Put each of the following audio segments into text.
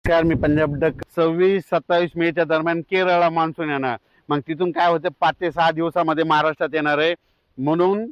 मी Punjab duck 26-27 मेच्या दरम्यान केरळला monsoon येणार. मग तिथून काय होतं 5 ते 6 दिवसामध्ये महाराष्ट्रात येणार आहे. म्हणून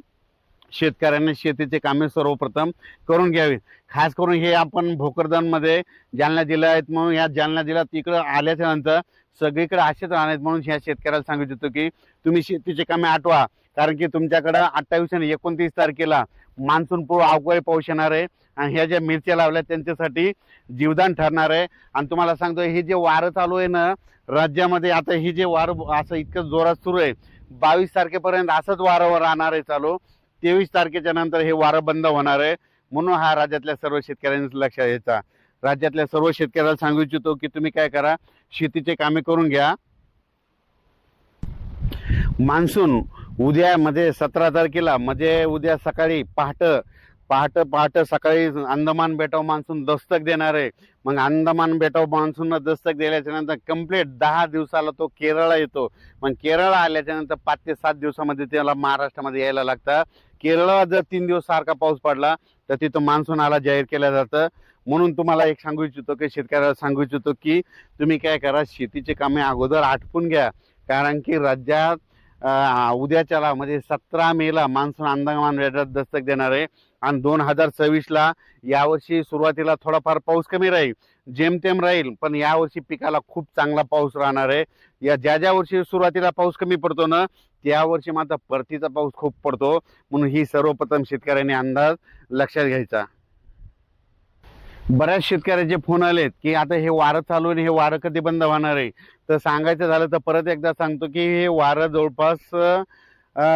शेतकऱ्यांनी शेतीचे कामे सर्वप्रथम करून घ्यावी. खास करून हे आपण भोकरदनमध्ये जालना जिल्हा आहेत, म्हणून या जालना जिल्ह्यात इकडं आल्याच्या नंतर सगळीकडे असेच राहणार. म्हणून ह्या शेतकऱ्याला सांगू इच्छितो की तुम्ही शेतीचे कामे आठवा, कारण की तुमच्याकडं 28 आणि 29 तारखेला मान्सून पूर्व अवकाळी पाऊस येणार आहे आणि ह्या ज्या मिरच्या लावल्या त्यांच्यासाठी जीवदान ठरणार आहे. आणि तुम्हाला सांगतो हे जे वारं चालू आहे ना राज्यामध्ये, आता हे जे वारं असं इतकं जोरात सुरू आहे 22 तारखेपर्यंत असंच वारंवर राहणार आहे चालू. 23 तारखेच्या नंतर हे वारं बंद होणार आहे. म्हणून हा राज्यातल्या सर्व शेतकऱ्यांनी लक्षात घ्यायचा. राज्यातल्या सर्व शेतकऱ्याला सांगू इच्छितो की तुम्ही काय करा, शेतीचे कामे करून घ्या. मान्सून उद्या म्हणजे 17 तारखेला म्हणजे उद्या सकाळी पहाटे सकाळी अंदमान बेटावर मान्सून दस्तक देणार आहे. मग अंदमान बेटावर मान्सून दस्तक दिल्याच्या नंतर कंप्लीट 10 दिवसाला तो केरळला येतो. मग केरळला आल्याच्या नंतर 5 ते 7 दिवसामध्ये त्याला महाराष्ट्रामध्ये यायला लागतं. केरळला जर 3 दिवस सारखा पाऊस पडला तर तिथं मान्सून आला जाहीर केलं जातं. म्हणून तुम्हाला एक सांगू इच्छितो की शेतकऱ्याला सांगू इच्छितो की तुम्ही काय करा, शेतीचे कामे अगोदर आटपून घ्या. कारण की राज्यात उद्याच्याला म्हणजे 17 मेला मान्सून अंदमान बेटात दस्तक देणार आहे. आणि 2026ला यावर्षी सुरुवातीला थोडाफार पाऊस कमी राहील, जेमतेम राहील, पण यावर्षी पिकाला खूप चांगला पाऊस राहणार आहे. या ज्या वर्षी सुरुवातीला पाऊस कमी पडतो ना त्या वर्षी मात्र परतीचा पाऊस खूप पडतो. म्हणून ही सर्वप्रथम शेतकऱ्यांनी अंदाज लक्षात घ्यायचा. बऱ्याच शेतकऱ्याचे फोन आलेत की आता हे वारं चालू आहे, हे वारं कधी बंद होणार आहे. तर सांगायचं झालं तर परत एकदा सांगतो की हे वारं जवळपास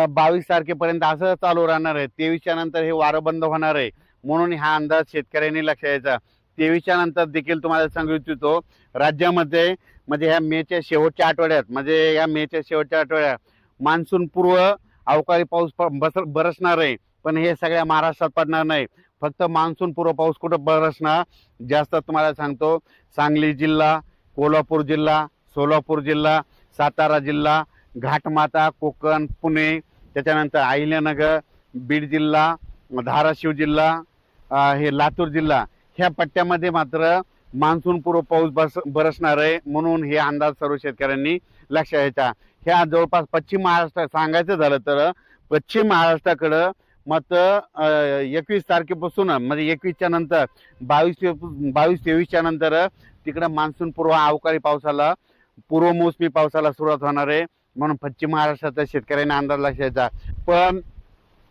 22 तारखेपर्यंत असं चालू राहणार आहे. 23च्या नंतर हे वारं बंद होणार आहे. म्हणून हा अंदाज शेतकऱ्यांनी लक्षात घ्यायचा. 23च्या नंतर देखील तुम्हाला सांगू इच्छितो राज्यामध्ये म्हणजे ह्या मेच्या शेवटच्या आठवड्यात मान्सून पूर्व अवकाळी पाऊस बरसणार आहे. पण हे सगळ्या महाराष्ट्रात पडणार नाही, फक्त मान्सून पूर्व पाऊस कुठं बरसणार जास्त तुम्हाला सांगतो. सांगली जिल्हा, कोल्हापूर जिल्हा, सोलापूर जिल्हा, सातारा जिल्हा, घाटमाता, कोकण, पुणे, त्याच्यानंतर अहिल्यानगर, बीड जिल्हा, धाराशिव जिल्हा, हे लातूर जिल्हा, ह्या पट्ट्यामध्ये मात्र मान्सून पूर्व पाऊस बरसणार आहे. म्हणून हे अंदाज सर्व शेतकऱ्यांनी लक्षात घ्यायचा. ह्या जवळपास पश्चिम महाराष्ट्र सांगायचं झालं तर पश्चिम महाराष्ट्राकडं मात्र 21 तारखेपासून म्हणजे 21च्या नंतर 22-23च्या नंतर तिकडं मान्सून पूर्व अवकाळी पावसाला पूर्वमोसमी पावसाला सुरुवात होणार आहे. म्हणून पश्चिम महाराष्ट्राच्या शेतकऱ्यांनी अंदाज लक्षायचा. पण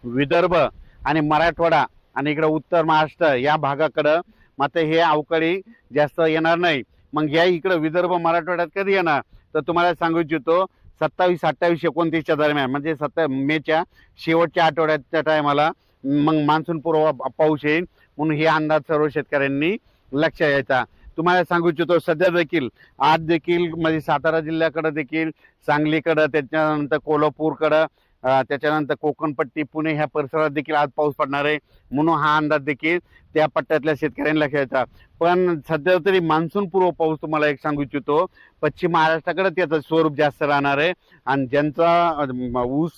विदर्भ आणि मराठवाडा आणि इकडं उत्तर महाराष्ट्र या भागाकडं मात्र हे अवकाळी जास्त येणार नाही. मग या इकडं विदर्भ मराठवाड्यात कधी येणार तर तुम्हाला सांगू इच्छितो 27, 28, 29च्या दरम्यान म्हणजे मेच्या शेवटच्या आठवड्याच्या टायमाला मग मान्सून पूर्व पाऊस येईल. म्हणून हे अंदाज सर्व शेतकऱ्यांनी लक्षात घ्यायचा. तुम्हाला सांगू इच्छितो सध्या देखील आज देखील म्हणजे सातारा जिल्ह्याकडे देखील, सांगलीकडं, त्याच्यानंतर कोल्हापूरकडं, त्याच्यानंतर कोकणपट्टी, पुणे ह्या परिसरात देखील आज पाऊस पडणार आहे. म्हणून हा अंदाज देखील त्या पट्ट्यातल्या शेतकऱ्यांनी लक्षात घ्यायचा. पण सध्या तरी मान्सून पूर्व पाऊस तुम्हाला एक सांगू इच्छितो पश्चिम महाराष्ट्राकडे त्याचं स्वरूप जास्त राहणार आहे. आणि ज्यांचा ऊस,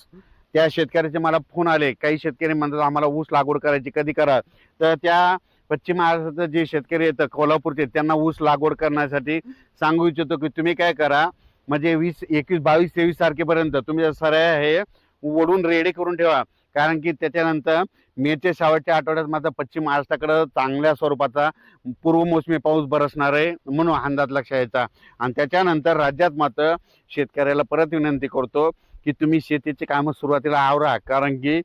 त्या शेतकऱ्याचे मला फोन आले, काही शेतकरी म्हणतात आम्हाला ऊस लागवड करायची कधी करा. तर त्या पश्चिम महाराष्ट्राचे जे शेतकरी येतात कोल्हापूरचे त्यांना ऊस लागवड करण्यासाठी सांगू इच्छितो की तुम्ही काय करा, म्हणजे 20, 21, 22, 23 तारखेपर्यंत तुम्ही सरळ हे ओढून रेडी करून ठेवा. कारण की त्याच्यानंतर मेच्या शेवटच्या आठवड्यात मात्र पश्चिम महाराष्ट्राकडे चांगल्या स्वरूपाचा पूर्वमोसमी पाऊस बरसणार आहे. म्हणून अंदाज लक्षात घ्यायचा. आणि त्याच्यानंतर राज्यात मात्र शेतकऱ्याला परत विनंती करतो की तुम्ही शेतीची कामं सुरुवातीला आवरा. कारण की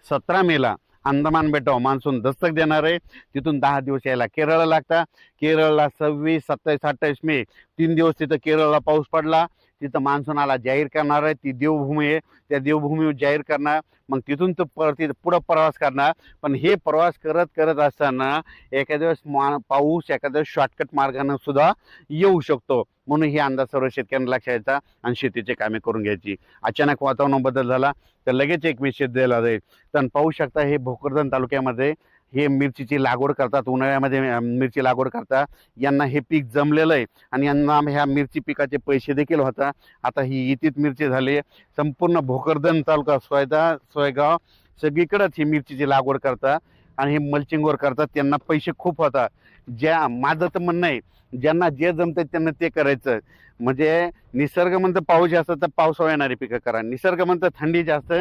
17 मेला अंदमान बेटावर मान्सून दस्तक देणार आहे. तिथून 10 दिवस यायला केरळला लागता. केरळला 26, 27, 28 मे 3 दिवस तिथं केरळला पाऊस पडला. तिथं मान्सूनाला जाहीर करणार आहे. ती देवभूमी आहे, त्या देवभूमीवर जाहीर करणार. मग तिथून तो पुढं प्रवास करणार. पण हे प्रवास करत असताना एखाद्या वेळेस पाऊस एखाद्या शॉर्टकट मार्गाने सुद्धा येऊ शकतो. म्हणून हे अंदाज सर्व शेतकऱ्यांना लक्षात घ्यायचा आणि शेतीचे कामे करून घ्यायची. अचानक वातावरण बदल झाला तर लगेच एक मेसेज दिला जाईल. तर पाहू शकता हे भोकरदन तालुक्यामध्ये हे मिरचीची लागवड करतात, उन्हाळ्यामध्ये मिरची लागवड करतात. यांना हे पीक जमलेलं आहे आणि यांना ह्या मिरची पिकाचे पैसे देखील होतात. आता ही इतीत मिरची झाली. संपूर्ण भोकरदन तालुका, सोयगाव सगळीकडेच ही मिरचीची लागवड करतात आणि हे मल्चिंगवर करतात. त्यांना पैसे खूप होतात. ज्या माझं तर म्हणणं आहे, ज्यांना जे जमतंय त्यांना ते करायचं. म्हणजे निसर्ग म्हणतं पाऊस जास्त तर पावसाळा येणारी पिकं करा, निसर्ग म्हणतं थंडी जास्त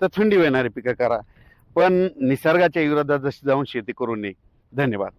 तर थंडी येणारी पिकं करा, पण निसर्गाच्या विरोधात जशी जाऊन शेती करू नये. धन्यवाद.